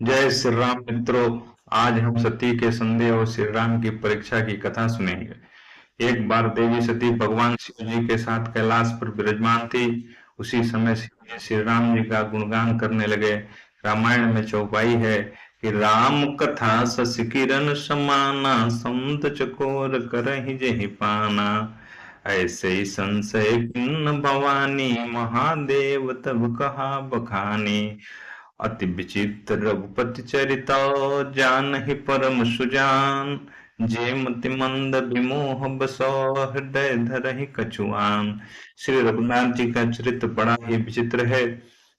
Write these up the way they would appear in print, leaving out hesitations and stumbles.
जय श्री राम मित्रों। आज हम सती के संदेह और श्री राम की परीक्षा की कथा सुनेंगे। एक बार देवी सती भगवान शिव जी के साथ कैलाश पर विराजमान थी। उसी समय शिव जी श्री राम जी का गुणगान करने लगे। रामायण में चौपाई है कि राम कथा सस किरण समाना, समुद्र चकोर करहि जेहि पाना। ऐसे ही संशय किन्न भवानी, महादेव तब कहा बखानी। अति विचित्र रघुपति चरित, जानहि परम सुजान। जे मति मंद विमोह बसो, हृदय धरहि कछुआन। श्री रघुनाथ जी का चरित्र बड़ा ही विचित्र है।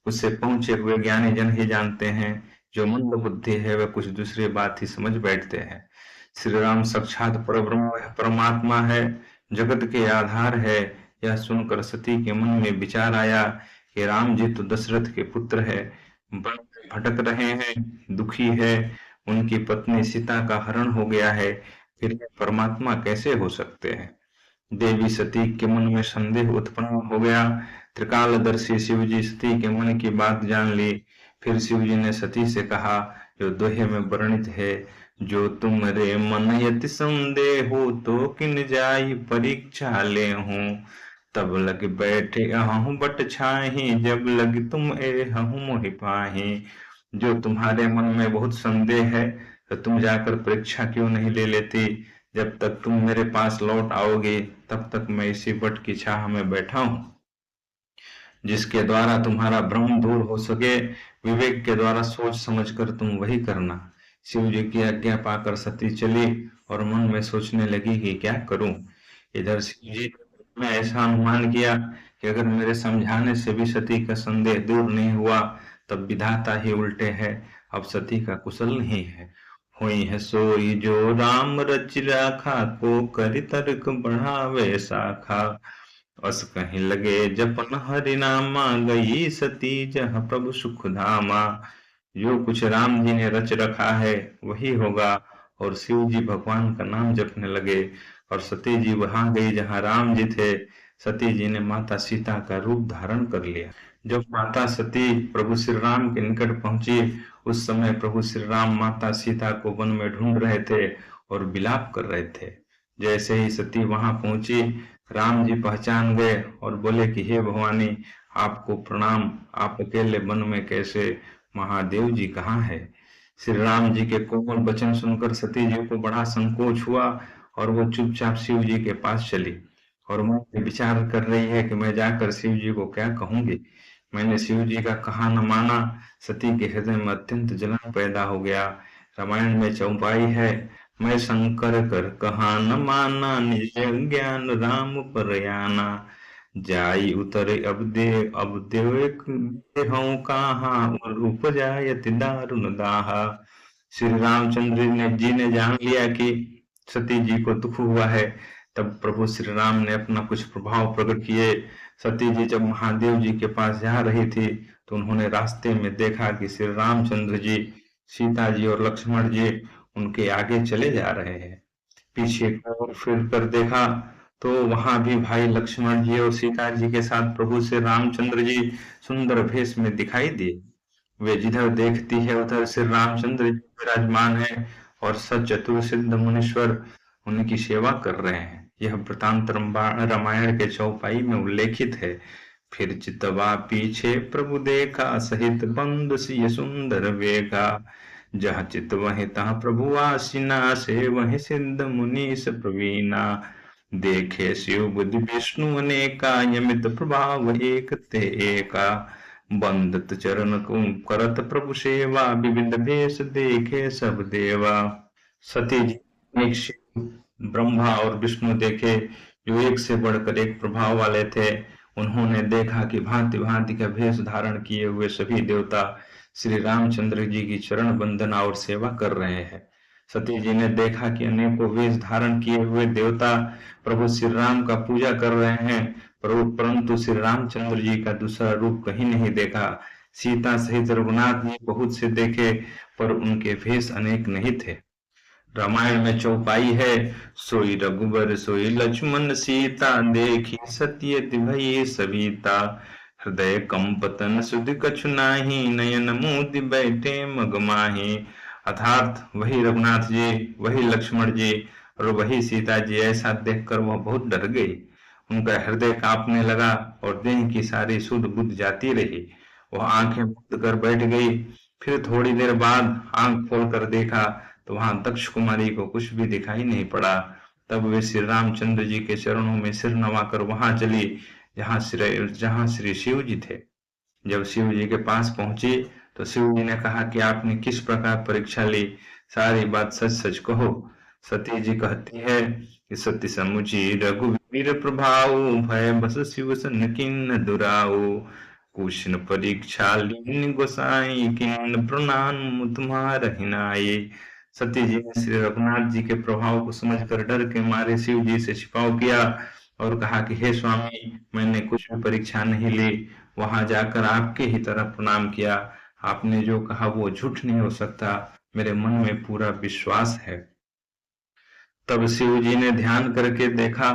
उससे पहुंचे हुए ज्ञानी जन ही जानते हैं। जो मंद बुद्धि है वह कुछ दूसरी बात ही समझ बैठते हैं। श्री राम साक्षात परब्रह्म परमात्मा है, जगत के आधार है। यह सुनकर सती के मन में विचार आया कि राम जी तो दशरथ के पुत्र है, वन में भटक रहे हैं, दुखी है। उनकी पत्नी सीता का हरण हो गया है, फिर ये परमात्मा कैसे हो सकते हैं। देवी सती के मन में संदेह उत्पन्न हो गया। त्रिकालदर्शी शिव जी सती के मन की बात जान ली। फिर शिव जी ने सती से कहा, जो दोहे में वर्णित है, जो तुम रे मन यति संदेह हो, तो किन जाई परीक्षा ले हूं। तब लग बैठे अहूँ बट छाही, जब लग तुम हूँ मोहि पाही। जो तुम्हारे मन में बहुत संदेह है, तो तुम जाकर परीक्षा क्यों नहीं ले लेती। जब तक तुम मेरे पास लौट आओगे, तब तक मैं इसी बट की छाह में बैठा हूँ, जिसके द्वारा तुम्हारा भ्रम दूर हो सके। विवेक के द्वारा सोच समझकर तुम वही करना। शिव जी की आज्ञा पाकर सती चली और मन में सोचने लगी कि क्या करूं। इधर शिव जी ने ऐसा अनुमान किया कि अगर मेरे समझाने से भी सती का संदेह दूर नहीं हुआ, तब विधाता ही उल्टे है, अब सती का कुशल नहीं है। हुई है सोई जो राम रच राखा, को करि तर्क बढ़ावे शाखा। अस कहीं लगे जपन हरि नामा, गई सती जहाँ प्रभु सुख धामा। जो कुछ राम जी ने रच रखा है वही होगा। और शिव जी भगवान का नाम जपने लगे और सती जी वहां गई जहां राम जी थे। सती जी ने माता सीता का रूप धारण कर लिया। जब माता सती प्रभु श्री राम के निकट पहुंची, उस समय प्रभु श्री राम माता सीता को वन में ढूंढ रहे थे और विलाप कर रहे थे। जैसे ही सती वहां पहुंची, राम जी पहचान गए और बोले कि हे भवानी, आपको प्रणाम। आप अकेले वन में कैसे, महादेव जी कहाँ है। श्री राम जी के कोमल वचन सुनकर सती जी को बड़ा संकोच हुआ और वो चुपचाप शिव जी के पास चली और मन में विचार कर रही है कि मैं जाकर शिव जी को क्या कहूंगी। मैंने शिव जी का कहा न माना। सती के हृदय में अत्यंत जलन पैदा हो गया। रामायण में चौपाई है, मैं शंकर कर कहा न माना, निज ज्ञान राम पर आना। जाई उतरे अब देव हूँ कहाँ, और उपजायति दारुण दाहा। श्री रामचंद्र जी ने जान लिया कि सती जी को दुख हुआ है। तब प्रभु श्री राम ने अपना कुछ प्रभाव प्रकट किए। सती जी जब महादेव जी के पास जा रही थी, तो उन्होंने रास्ते में देखा कि श्री रामचंद्र जी, सीता जी और लक्ष्मण जी उनके आगे चले जा रहे हैं। पीछे को फिर कर देखा तो वहां भी भाई लक्ष्मण जी और सीता जी के साथ प्रभु श्री रामचंद्र जी सुंदर भेष में दिखाई दिए। वे जिधर देखती है उधर श्री रामचंद्र जी विराजमान है और सचतुर सिद्ध मुनीश्वर उनकी सेवा कर रहे हैं। यह वृतांत रामायण के चौपाई में उल्लेखित है। फिर चितवा पीछे प्रभु देखा, सहित बंधु सिय सुंदर वेगा। जहाँ चित वहीं तहाँ प्रभु आसीना, से वहीं सिद्ध मुनीस प्रवीणा। देखे शिव बुद्धि विष्णु अनेका, यमित प्रभाव एक ते एका। बंदत चरण को करत प्रभु सेवा, विविध भेष देखे सब देवा। सती जी एक शिव, ब्रह्मा और विष्णु देखे, जो एक से बढ़कर एक प्रभाव वाले थे। उन्होंने देखा कि भांति भांति का भेष धारण किए हुए सभी देवता श्री रामचंद्र जी की चरण वंदना और सेवा कर रहे हैं। सती जी ने देखा कि अनेकों वेश धारण किए हुए देवता प्रभु श्री राम का पूजा कर रहे हैं, परंतु श्री रामचंद्र जी का दूसरा रूप कहीं नहीं देखा। सीता सहित रघुनाथ जी बहुत से देखे, पर उनके भेष अनेक नहीं थे। रामायण में चौपाई है, सोई रघुबर सोई लक्ष्मण सीता, देखी सत्य भये सविता। हृदय कंपतन सुध कछु नाही, नयन मोदि बैठे मगमाही। अर्थात वही रघुनाथ जी, वही लक्ष्मण जी और वही सीता जी, ऐसा देखकर वह बहुत डर गई। उनका हृदय कांपने लगा और देह की सारी सुध बुध जाती रही। वह आंखें बंद कर बैठ गई। फिर थोड़ी देर बाद आंख खोलकर देखा तो वहां दक्ष कुमारी को कुछ भी दिखाई नहीं पड़ा। तब वे श्री रामचंद्र जी के चरणों में सिर नवाकर वहां चली जहां श्री शिव जी थे। जब शिव जी के पास पहुंची तो शिव जी ने कहा कि आपने किस प्रकार परीक्षा ली, सारी बात सच सच कहो। सती जी कहती है कि सत्य समुची रघुवीर प्रभाव, भय बस शिव सन किन्न दुराऊ। कुशन परीक्षा लीन गोसाई, किन्न प्रणाम तुम्हारा हिनाई। सती जी ने श्री रघुनाथ जी के प्रभाव को समझकर डर के मारे शिव जी से छिपाव किया और कहा कि हे स्वामी, मैंने कुछ भी परीक्षा नहीं ली, वहां जाकर आपके ही तरफ प्रणाम किया। आपने जो कहा वो झूठ नहीं हो सकता, मेरे मन में पूरा विश्वास है। तब शिव जी ने ध्यान करके देखा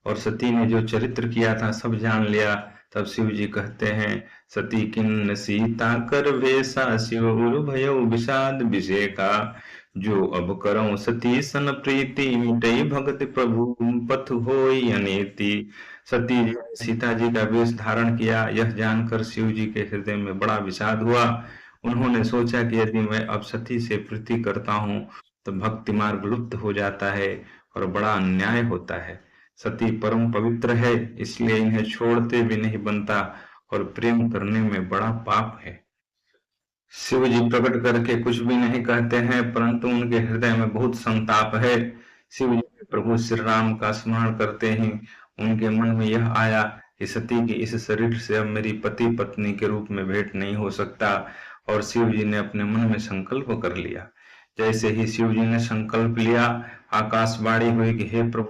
और सती ने जो चरित्र किया था सब जान लिया। तब शिव जी कहते हैं, सती किन्न सीता कर वेसा, शिव उर भयो विषाद विषेका। जो अब करऊं सती सन प्रीति, मिटई भगत प्रभु पथ होई अनेति। सती जी ने सीता जी का वेश धारण किया, यह जानकर शिव जी के हृदय में बड़ा विषाद हुआ। उन्होंने सोचा कि यदि मैं अब सती से प्रीति करता हूँ तो भक्ति मार्ग लुप्त हो जाता है और बड़ा अन्याय होता है। सती परम पवित्र है, इसलिए इन्हें छोड़ते भी नहीं बनता और प्रेम करने में बड़ा पाप है। शिव जी प्रकट करके कुछ भी नहीं कहते हैं, परंतु उनके हृदय में बहुत संताप है। शिव जी प्रभु श्री राम का स्मरण करते ही उनके मन में यह आया कि सती के इस शरीर से अब मेरी पति पत्नी के रूप में भेंट नहीं हो सकता, और शिव जी ने अपने मन में संकल्प कर लिया। जैसे ही शिव जी ने संकल्प लिया, आकाशवाणी हुई कि हे प्रभु,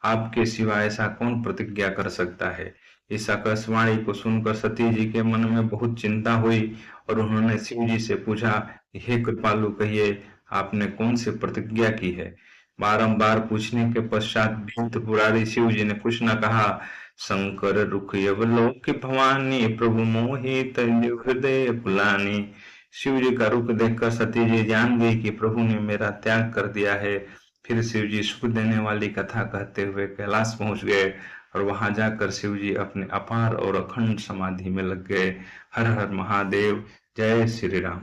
आपके सिवा ऐसा कौन प्रतिज्ञा कर सकता है। इस आकाशवाणी को सुनकर सती जी के मन में बहुत चिंता हुई और उन्होंने शिव जी से पूछा, हे कृपालु, कहिए आपने कौन सी प्रतिज्ञा की है। बारंबार पूछने के पश्चात भीत पुरारी शिव जी ने कुछ न कहा। शंकर रुख अवलोक भवानी, प्रभु मोहि तजु हृदय फुलानी। शिव जी का रुख देखकर सती जी जान गई कि प्रभु ने मेरा त्याग कर दिया है। फिर शिव जी सुख देने वाली कथा कहते हुए कैलाश पहुंच गए और वहां जाकर शिव जी अपने अपार और अखंड समाधि में लग गए। हर हर महादेव, जय श्री राम।